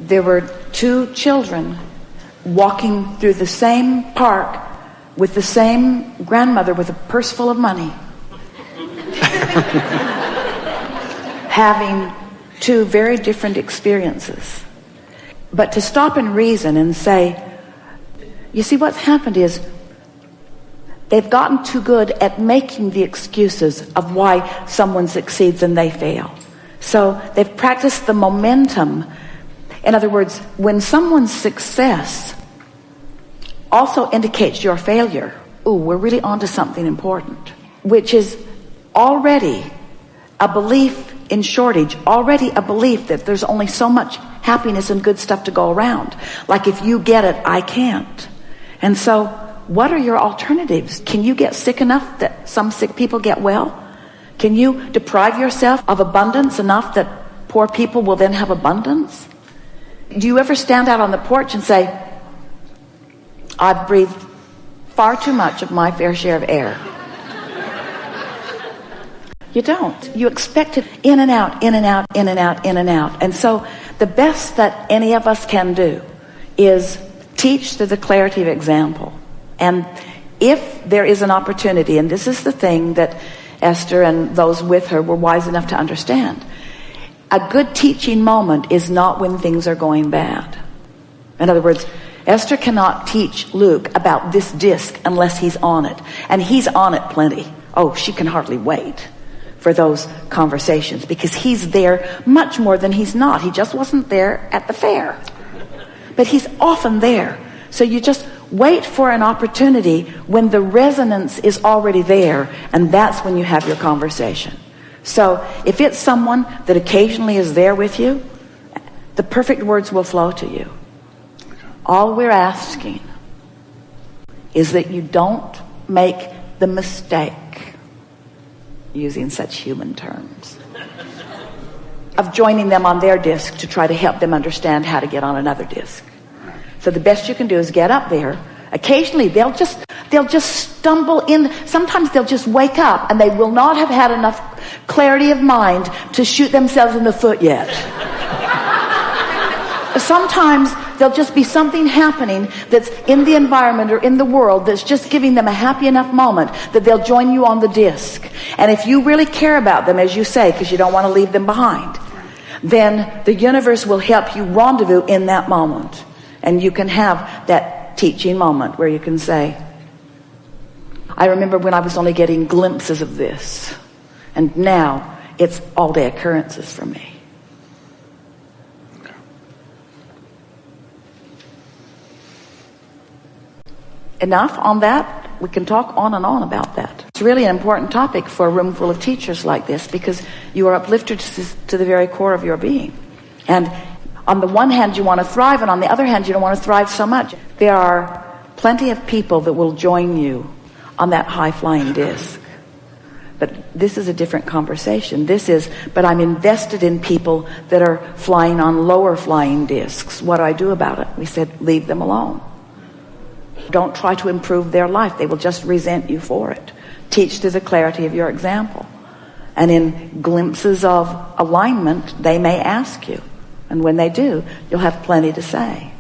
there were two children walking through the same park with the same grandmother with a purse full of money, having two very different experiences. But to stop and reason and say, you see, what's happened is they've gotten too good at making the excuses of why someone succeeds and they fail. So they've practiced the momentum. In other words, when someone's success also indicates your failure, ooh, we're really onto something important, which is already a belief in shortage, already a belief that there's only so much happiness and good stuff to go around. Like, if you get it, I can't. And so what are your alternatives? Can you get sick enough that some sick people get well? Can you deprive yourself of abundance enough that poor people will then have abundance? Do you ever stand out on the porch and say, I've breathed far too much of my fair share of air? You don't. You expect it in and out, in and out, in and out, in and out. And so the best that any of us can do is teach through the clarity of example. And if there is an opportunity, and this is the thing that Esther and those with her were wise enough to understand, a good teaching moment is not when things are going bad. In other words, Esther cannot teach Luke about this disc unless he's on it. And he's on it plenty. Oh, she can hardly wait for those conversations, because he's there much more than he's not. He just wasn't there at the fair, but he's often there. So you just wait for an opportunity when the resonance is already there, and that's when you have your conversation. So if it's someone that occasionally is there with you, the perfect words will flow to you. All we're asking is that you don't make the mistake, using such human terms, of joining them on their disc to try to help them understand how to get on another disc. So the best you can do is get up there. Occasionally they'll just stumble in. Sometimes they'll just wake up and they will not have had enough clarity of mind to shoot themselves in the foot yet. Sometimes there'll just be something happening that's in the environment or in the world that's just giving them a happy enough moment that they'll join you on the disc. And if you really care about them, as you say, because you don't want to leave them behind, then the universe will help you rendezvous in that moment. And you can have that teaching moment where you can say, I remember when I was only getting glimpses of this, and now it's all-day occurrences for me. Enough on that? We can talk on and on about that. It's really an important topic for a room full of teachers like this, because you are uplifted to the very core of your being. And on the one hand, you want to thrive, and on the other hand, you don't want to thrive so much. There are plenty of people that will join you on that high-flying disc. But this is a different conversation. This is, but I'm invested in people that are flying on lower flying discs. What do I do about it? We said, leave them alone. Don't try to improve their life. They will just resent you for it. Teach through the clarity of your example. And in glimpses of alignment, they may ask you. And when they do, you'll have plenty to say.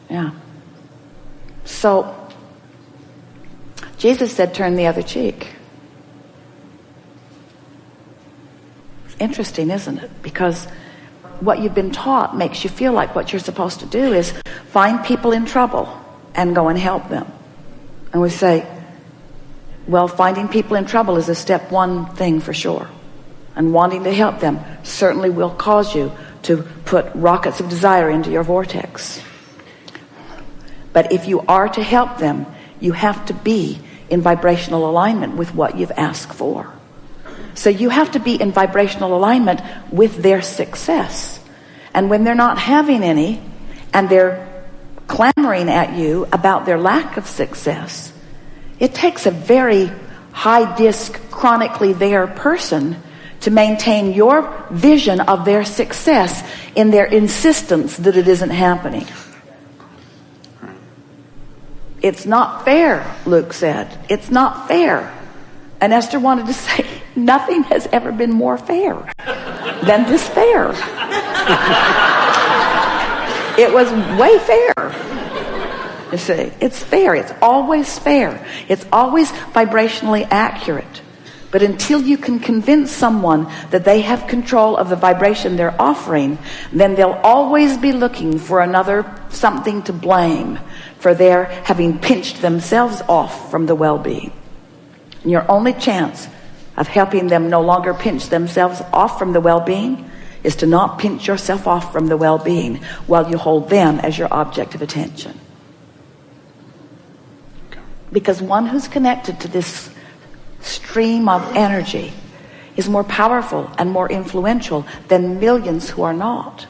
Yeah. So, Jesus said, turn the other cheek. It's interesting, isn't it? Because what you've been taught makes you feel like what you're supposed to do is find people in trouble and go and help them. And we say, well, finding people in trouble is a step one thing for sure. And wanting to help them certainly will cause you to put rockets of desire into your vortex. But if you are to help them, you have to be in vibrational alignment with what you've asked for. So you have to be in vibrational alignment with their success. And when they're not having any, and they're clamoring at you about their lack of success, it takes a very high disc, chronically there person to maintain your vision of their success in their insistence that it isn't happening. It's not fair, Luke said. It's not fair. And Esther wanted to say, nothing has ever been more fair than this fair. It was way fair. You see, it's fair. It's always fair. It's always vibrationally accurate. But until you can convince someone that they have control of the vibration they're offering, then they'll always be looking for another something to blame for their having pinched themselves off from the well-being. And your only chance of helping them no longer pinch themselves off from the well-being is to not pinch yourself off from the well-being while you hold them as your object of attention. Because one who's connected to this stream of energy is more powerful and more influential than millions who are not.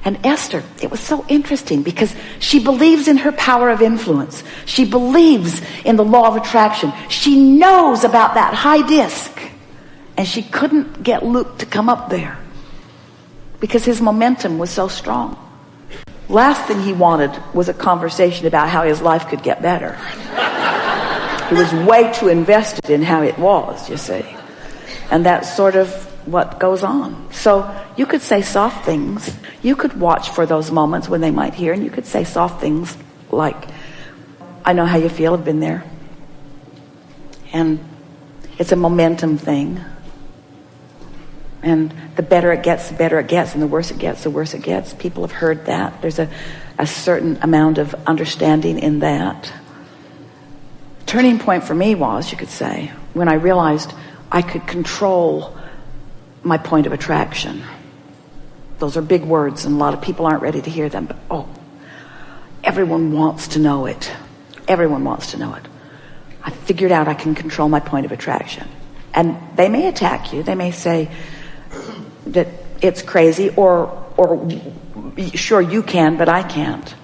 And Esther, it was so interesting because she believes in her power of influence. She believes in the law of attraction. She knows about that high disc. And she couldn't get Luke to come up there because his momentum was so strong. Last thing he wanted was a conversation about how his life could get better. He was way too invested in how it was, you see. And that's sort of what goes on. So you could say soft things. You could watch for those moments when they might hear, and you could say soft things like, I know how you feel, I've been there. And it's a momentum thing. And the better it gets, the better it gets. And the worse it gets, the worse it gets. People have heard that. There's a certain amount of understanding in that. Turning point for me was, you could say, when I realized I could control my point of attraction. Those are big words and a lot of people aren't ready to hear them, but everyone wants to know it. Everyone wants to know it. I figured out I can control my point of attraction. And they may attack you. They may say that it's crazy or sure you can, but I can't.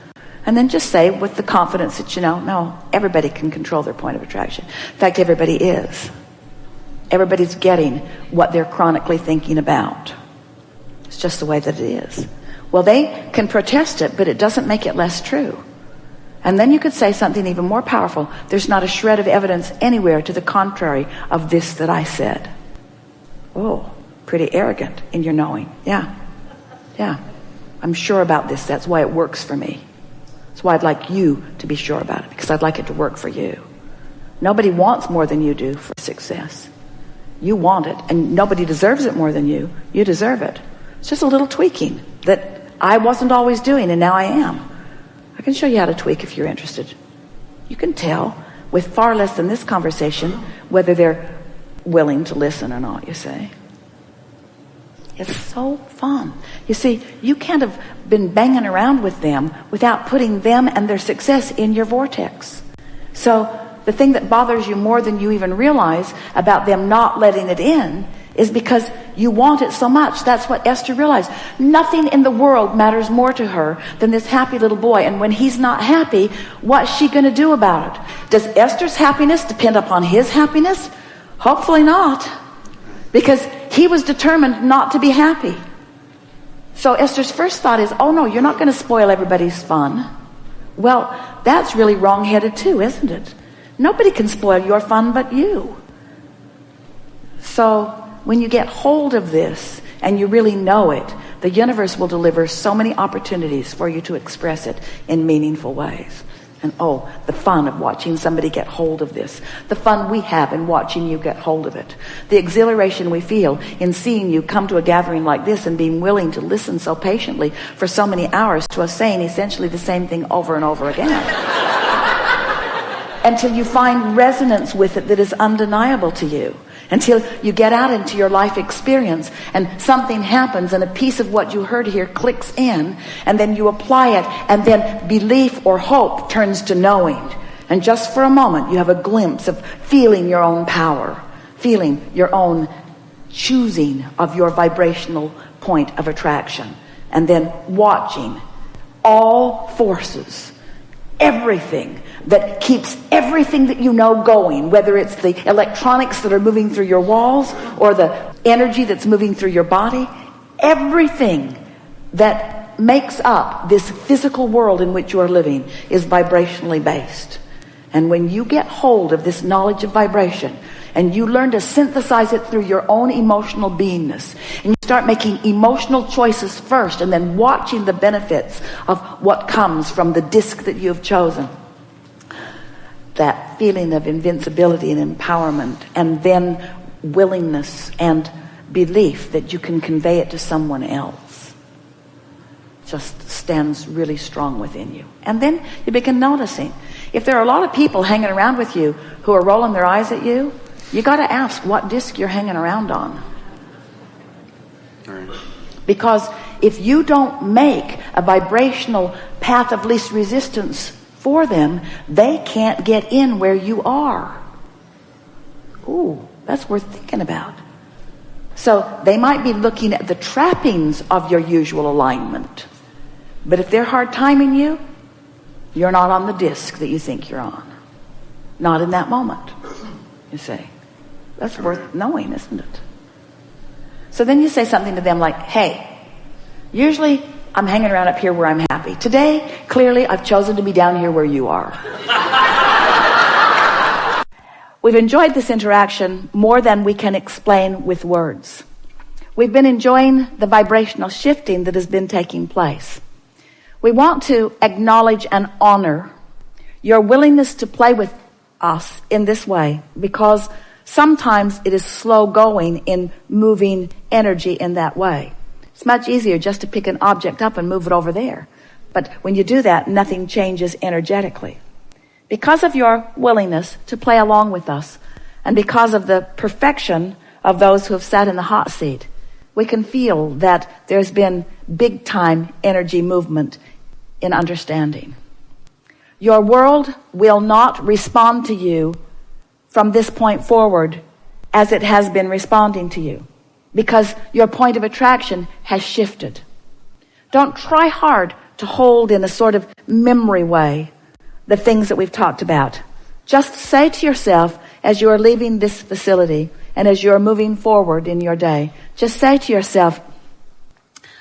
And then just say with the confidence that no, everybody can control their point of attraction. In fact, everybody is. Everybody's getting what they're chronically thinking about. It's just the way that it is. Well, they can protest it, but it doesn't make it less true. And then you could say something even more powerful. There's not a shred of evidence anywhere to the contrary of this that I said. Oh, pretty arrogant in your knowing. Yeah. I'm sure about this. That's why it works for me. That's why I'd like you to be sure about it, because I'd like it to work for you. Nobody wants more than you do for success. You want it, and nobody deserves it more than you. You deserve it. It's just a little tweaking that I wasn't always doing, and now I am. I can show you how to tweak if you're interested. You can tell with far less than this conversation whether they're willing to listen or not, you see. It's so fun. You see, you can't have been banging around with them without putting them and their success in your vortex. So the thing that bothers you more than you even realize about them not letting it in is because you want it so much. That's what Esther realized. Nothing in the world matters more to her than this happy little boy. And when he's not happy, what's she going to do about it? Does Esther's happiness depend upon his happiness? Hopefully not. Because he was determined not to be happy. So Esther's first thought is, oh no, you're not going to spoil everybody's fun. Well, that's really wrong-headed too, isn't it? Nobody can spoil your fun but you. So when you get hold of this and you really know it, the universe will deliver so many opportunities for you to express it in meaningful ways. And the fun of watching somebody get hold of this. The fun we have in watching you get hold of it. The exhilaration we feel in seeing you come to a gathering like this and being willing to listen so patiently for so many hours to us saying essentially the same thing over and over again. Until you find resonance with it that is undeniable to you. Until you get out into your life experience and something happens and a piece of what you heard here clicks in, and then you apply it, and then belief or hope turns to knowing. And just for a moment you have a glimpse of feeling your own power, feeling your own choosing of your vibrational point of attraction, and then watching all forces, everything that keeps everything that you know going, whether it's the electronics that are moving through your walls or the energy that's moving through your body, everything that makes up this physical world in which you are living is vibrationally based. And when you get hold of this knowledge of vibration and you learn to synthesize it through your own emotional beingness, and you start making emotional choices first and then watching the benefits of what comes from the disc that you have chosen, that feeling of invincibility and empowerment, and then willingness and belief that you can convey it to someone else, just stands really strong within you. And then you begin noticing, if there are a lot of people hanging around with you who are rolling their eyes at you, you got to ask what disc you're hanging around on. Right. Because if you don't make a vibrational path of least resistance for them, they can't get in where you are. Ooh, that's worth thinking about. So they might be looking at the trappings of your usual alignment, but if they're hard timing you, you're not on the disc that you think you're on. Not in that moment, you see. That's worth knowing, isn't it? So then you say something to them like, hey, usually I'm hanging around up here where I'm happy. Today, clearly, I've chosen to be down here where you are. We've enjoyed this interaction more than we can explain with words. We've been enjoying the vibrational shifting that has been taking place. We want to acknowledge and honor your willingness to play with us in this way, because sometimes it is slow going in moving energy in that way. It's much easier just to pick an object up and move it over there. But when you do that, nothing changes energetically. Because of your willingness to play along with us, and because of the perfection of those who have sat in the hot seat, we can feel that there's been big time energy movement in understanding. Your world will not respond to you from this point forward as it has been responding to you, because your point of attraction has shifted. Don't try hard to hold in a sort of memory way the things that we've talked about. Just say to yourself, as you are leaving this facility and as you are moving forward in your day, just say to yourself,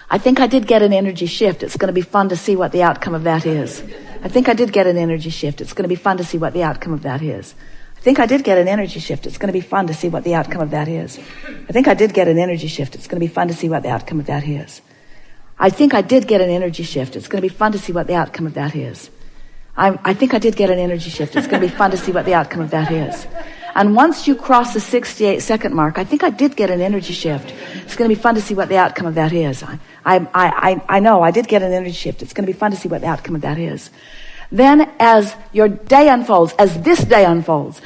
I think I did get an energy shift. It's going to be fun to see what the outcome of that is. I think I did get an energy shift. It's going to be fun to see what the outcome of that is. I think I did get an energy shift. It's going to be fun to see what the outcome of that is. I think I did get an energy shift. It's going to be fun to see what the outcome of that is. I think I did get an energy shift. It's going to be fun to see what the outcome of that is. I think I did get an energy shift. It's going to be fun to see what the outcome of that is. And once you cross the 68-second mark, I think I did get an energy shift. It's going to be fun to see what the outcome of that is. I know I did get an energy shift. It's going to be fun to see what the outcome of that is. Then as your day unfolds, as this day unfolds,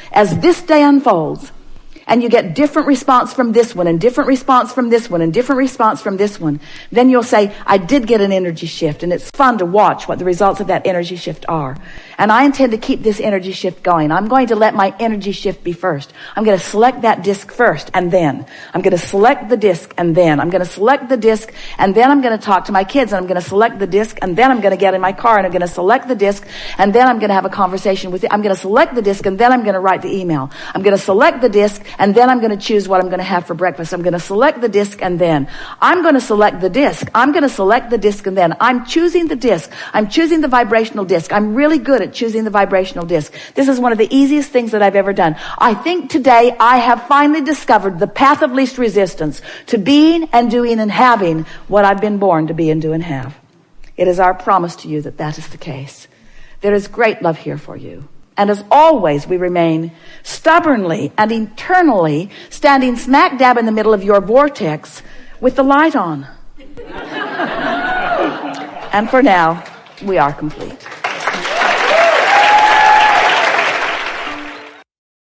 and you get different response from this one, and different response from this one, and different response from this one, then you'll say, I did get an energy shift, and it's fun to watch what the results of that energy shift are. And I intend to keep this energy shift going. I'm going to let my energy shift be first. I'm going to select that disc first, and then I'm going to select the disc, and then I'm going to select the disc, and then I'm going to talk to my kids, and I'm going to select the disc, and then I'm going to get in my car, and I'm going to select the disc, and then I'm going to have a conversation with you. I'm going to select the disc, and then I'm going to write the email. I'm going to select the disc, and then I'm going to choose what I'm going to have for breakfast. I'm going to select the disc, and then I'm going to select the disc. I'm going to select the disc, and then I'm choosing the disc. I'm choosing the vibrational disc. I'm really good at choosing the vibrational disc. This is one of the easiest things that I've ever done. I think today I have finally discovered the path of least resistance to being and doing and having what I've been born to be and do and have. It is our promise to you that that is the case. There is great love here for you. And as always, we remain stubbornly and eternally standing smack dab in the middle of your vortex with the light on. And for now, we are complete.